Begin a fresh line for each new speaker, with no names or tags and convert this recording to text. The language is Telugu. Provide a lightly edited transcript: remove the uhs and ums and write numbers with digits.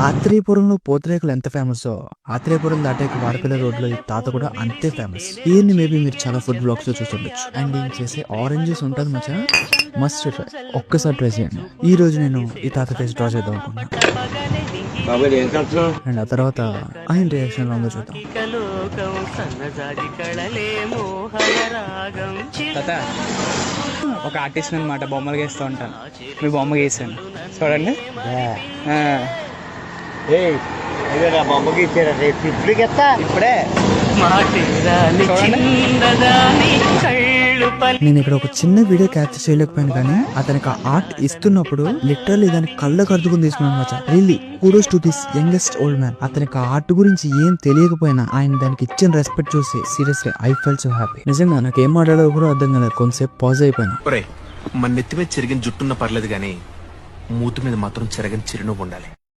ఆత్రేయపురంలో పూతరేకులు ఎంత ఫేమస్, ఆత్రేయపురం దాటాక వాడపల్లి రోడ్లో ఈ తాత కూడా అంతే ఫేమస్. ఈయన్ని మేబీ మీరు చాలా ఫుడ్ బ్లాగ్స్ లో చూస్తుండొచ్చు. అండ్ ఈయన చేసే ఆరెంజెస్ ఉంటుంది మచ్చా, మస్ట్ ట్రై, ఒక్కసారి ట్రై చేయండి. ఈ రోజు నేను ఈ తాత ఫేస్ డ్రా చేద్దాం అనుకున్నాను. అండ్ ఆ తర్వాత ఆయన రియాక్షన్ ఉందో చూద్దాం.
ఒక ఆర్టిస్ట్ అనమాట, బొమ్మలు గీస్తూ ఉంటాను. మీ బొమ్మ గీసాను చూడండి. ఇప్పుడే
నేను ఇక్కడ ఒక చిన్న వీడియో క్యాప్చర్ చేయలేకపోయాను, కానీ అతనికి ఆర్ట్ ఇస్తున్నప్పుడు లిటరల్లీ దానికి కళ్ళకు అద్దుకుని తీసుకున్నాను మచ్చా. Really kudos to this youngest old man. అతనికి ఆర్ట్ గురించి ఏం తెలియకపోయినా ఆయన దానికి ఇచ్చిన రెస్పెక్ట్ చూసి seriously I felt so happy. నిజంగా నాకు ఏం మాట్లాడో కూడా అర్థం కాలేదు, కొంతసేపు పాజ్ అయిపోయినా.
మన నెత్తి మీద చెరిగిన జుట్టున్న పర్లేదు, కానీ మూతి మీద మాత్రం చెరగని చిరునవ్వు ఉండాలి.